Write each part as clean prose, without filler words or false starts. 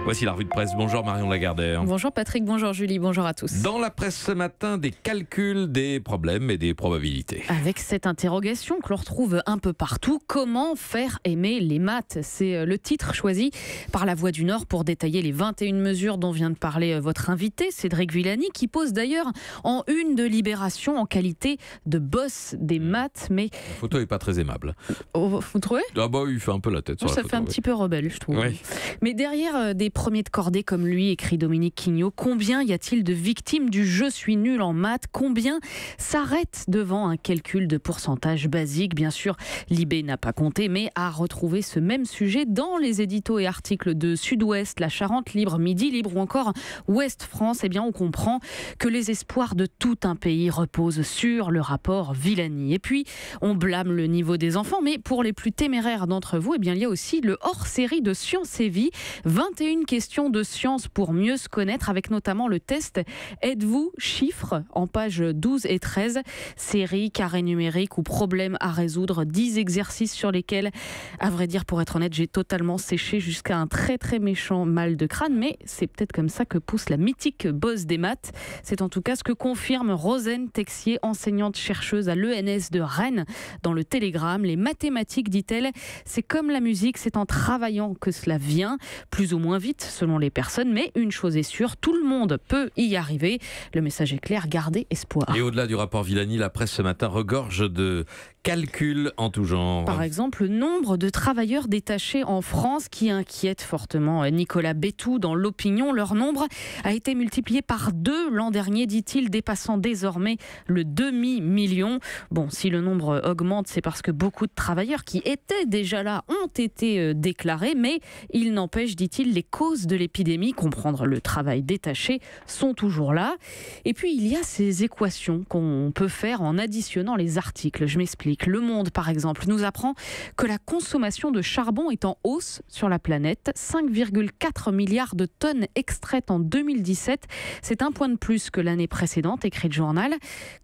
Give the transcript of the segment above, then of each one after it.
Voici la revue de presse. Bonjour Marion Lagardère. Bonjour Patrick, bonjour Julie, bonjour à tous. Dans la presse ce matin, des calculs, des problèmes et des probabilités. Avec cette interrogation que l'on retrouve un peu partout, comment faire aimer les maths? C'est le titre choisi par La Voix du Nord pour détailler les 21 mesures dont vient de parler votre invité, Cédric Villani, qui pose d'ailleurs en une de Libération en qualité de boss des maths. Mais La photo n'est pas très aimable. Oh, vous trouvez? Ah bah il fait un peu la tête sur la Ça photo. fait un petit peu rebelle, je trouve. Oui. Mais derrière des premiers de cordée comme lui, écrit Dominique Quignot, combien y a-t-il de victimes du « je suis nul en maths » ? Combien s'arrêtent devant un calcul de pourcentage basique? Bien sûr, Libé n'a pas compté, mais a retrouvé ce même sujet dans les éditos et articles de Sud-Ouest, La Charente Libre, Midi Libre ou encore Ouest France. Eh bien, on comprend que les espoirs de tout un pays reposent sur le rapport Villani. Et puis, on blâme le niveau des enfants, mais pour les plus téméraires d'entre vous, eh bien, il y a aussi le hors-série de Science et Vie, 21 questions de science pour mieux se connaître, avec notamment le test Êtes-vous chiffres en pages 12 et 13. Série, carré numérique ou problème à résoudre, 10 exercices sur lesquels, à vrai dire, pour être honnête, j'ai totalement séché jusqu'à un très très méchant mal de crâne, mais c'est peut-être comme ça que pousse la mythique boss des maths. C'est en tout cas ce que confirme Rosaine Texier, enseignante-chercheuse à l'ENS de Rennes, dans le Télégramme. Les mathématiques, dit-elle, c'est comme la musique, c'est en travaillant que cela vient, plus ou moins vite selon les personnes, mais une chose est sûre, tout le monde peut y arriver. Le message est clair, gardez espoir. Et au-delà du rapport Villani, la presse ce matin regorge de calculs en tout genre. Par exemple, le nombre de travailleurs détachés en France qui inquiète fortement Nicolas Bétou dans l'Opinion. Leur nombre a été multiplié par 2 l'an dernier, dit-il, dépassant désormais le demi-million. Bon, si le nombre augmente, c'est parce que beaucoup de travailleurs qui étaient déjà là ont été déclarés, mais il n'empêche, dit-il, les causes de l'épidémie, comprendre le travail détaché, sont toujours là. Et puis, il y a ces équations qu'on peut faire en additionnant les articles. Je m'explique. Le Monde, par exemple, nous apprend que la consommation de charbon est en hausse sur la planète. 5,4 milliards de tonnes extraites en 2017. C'est un point de plus que l'année précédente, écrit le journal.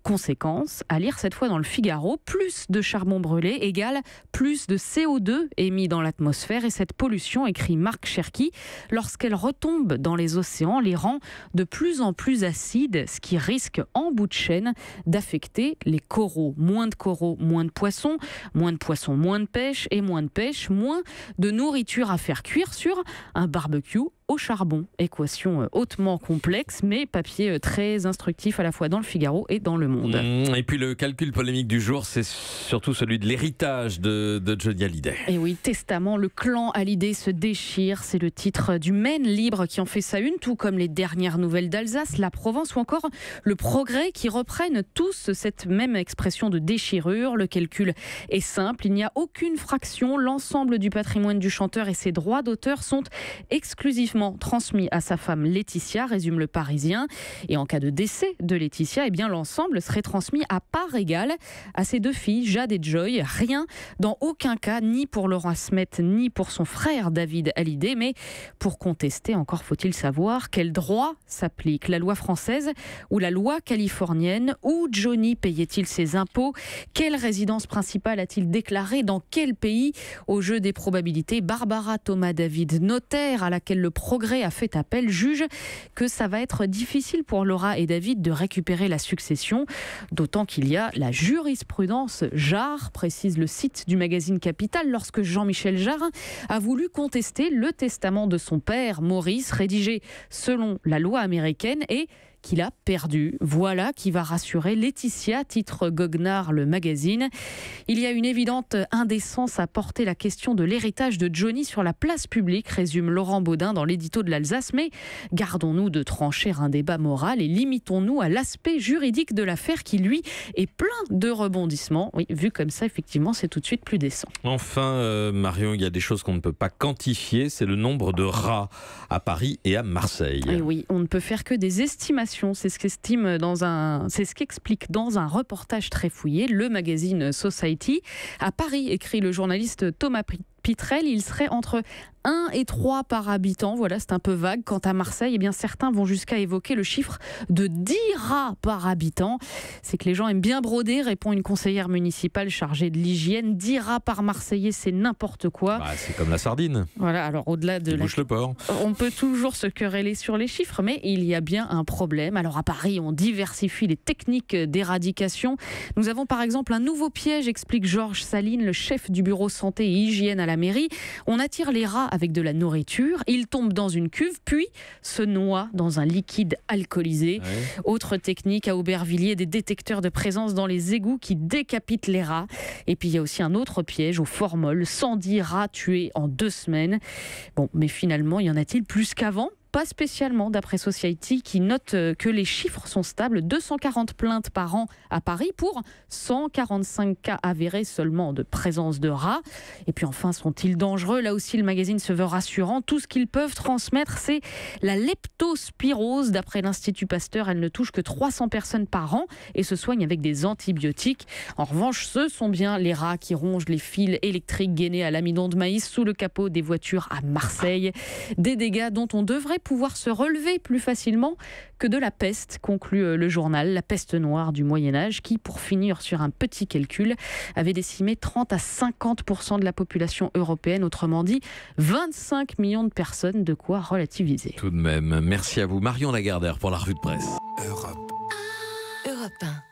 Conséquence, à lire cette fois dans le Figaro, plus de charbon brûlé égale plus de CO2 émis dans l'atmosphère. Et cette pollution, écrit Marc Cherki, lorsqu'elle retombe dans les océans, les rend de plus en plus acides, ce qui risque en bout de chaîne d'affecter les coraux. Moins de coraux, moins de poissons, moins de pêche, et moins de pêche, moins de nourriture à faire cuire sur un barbecue au charbon. Équation hautement complexe, mais papier très instructif à la fois dans le Figaro et dans Le Monde. Et puis le calcul polémique du jour, c'est surtout celui de l'héritage de Johnny Hallyday. Et oui, testament, le clan Hallyday se déchire, c'est le titre du Maine Libre qui en fait sa une, tout comme les dernières nouvelles d'Alsace, la Provence ou encore le Progrès, qui reprennent tous cette même expression de déchirure. Le calcul est simple, il n'y a aucune fraction, l'ensemble du patrimoine du chanteur et ses droits d'auteur sont exclusivement transmis à sa femme Laetitia, résume Le Parisien. Et en cas de décès de Laetitia, eh bien l'ensemble serait transmis à part égale à ses 2 filles, Jade et Joy. Rien dans aucun cas, ni pour Laurent Smet, ni pour son frère David Hallyday. Mais pour contester, encore faut-il savoir quel droit s'applique, la loi française ou la loi californienne. Où Johnny payait-il ses impôts? Quelle résidence principale a-t-il déclarée? Dans quel pays? Au jeu des probabilités, Barbara Thomas-David, notaire à laquelle le Progrès a fait appel, juge que ça va être difficile pour Laura et David de récupérer la succession, d'autant qu'il y a la jurisprudence Jarre, précise le site du magazine Capital, lorsque Jean-Michel Jarre a voulu contester le testament de son père, Maurice, rédigé selon la loi américaine et qu'il a perdu. Voilà qui va rassurer Laetitia, titre Goguenard, le magazine. Il y a une évidente indécence à porter la question de l'héritage de Johnny sur la place publique, résume Laurent Baudin dans l'édito de l'Alsace, mais gardons-nous de trancher un débat moral et limitons-nous à l'aspect juridique de l'affaire qui, lui, est plein de rebondissements. Oui, vu comme ça, effectivement, c'est tout de suite plus décent. Enfin, Marion, il y a des choses qu'on ne peut pas quantifier, c'est le nombre de rats à Paris et à Marseille. Et oui, on ne peut faire que des estimations. C'est ce qu'explique dans un reportage très fouillé le magazine Society. À Paris, écrit le journaliste Thomas Pitrel, il serait entre 1 et 3 par habitant. Voilà, c'est un peu vague. Quant à Marseille, eh bien, certains vont jusqu'à évoquer le chiffre de 10 rats par habitant. C'est que les gens aiment bien broder, répond une conseillère municipale chargée de l'hygiène. 10 rats par Marseillais, c'est n'importe quoi. C'est comme la sardine. Voilà, alors au-delà de bouche le porc. On peut toujours se quereller sur les chiffres, mais il y a bien un problème. Alors à Paris, on diversifie les techniques d'éradication. Nous avons par exemple un nouveau piège, explique Georges Saline, le chef du bureau santé et hygiène à la mairie. On attire les rats avec de la nourriture, ils tombent dans une cuve, puis se noient dans un liquide alcoolisé. Ouais. Autre technique à Aubervilliers, des détecteurs de présence dans les égouts qui décapitent les rats. Et puis il y a aussi un autre piège au Formol, 110 rats tués en 2 semaines. Bon, mais finalement, y en a-t-il plus qu'avant ? Pas spécialement, d'après Society, qui note que les chiffres sont stables. 240 plaintes par an à Paris pour 145 cas avérés seulement de présence de rats. Et puis enfin, sont-ils dangereux ? Là aussi, le magazine se veut rassurant. Tout ce qu'ils peuvent transmettre, c'est la leptospirose. D'après l'Institut Pasteur, elle ne touche que 300 personnes par an et se soigne avec des antibiotiques. En revanche, ce sont bien les rats qui rongent les fils électriques gainés à l'amidon de maïs sous le capot des voitures à Marseille. Des dégâts dont on devrait pouvoir se relever plus facilement que de la peste, conclut le journal, la peste noire du Moyen-Âge, qui, pour finir sur un petit calcul, avait décimé 30 à 50% de la population européenne, autrement dit 25 millions de personnes, de quoi relativiser. Tout de même, merci à vous Marion Lagardère pour la revue de presse. Europe 1.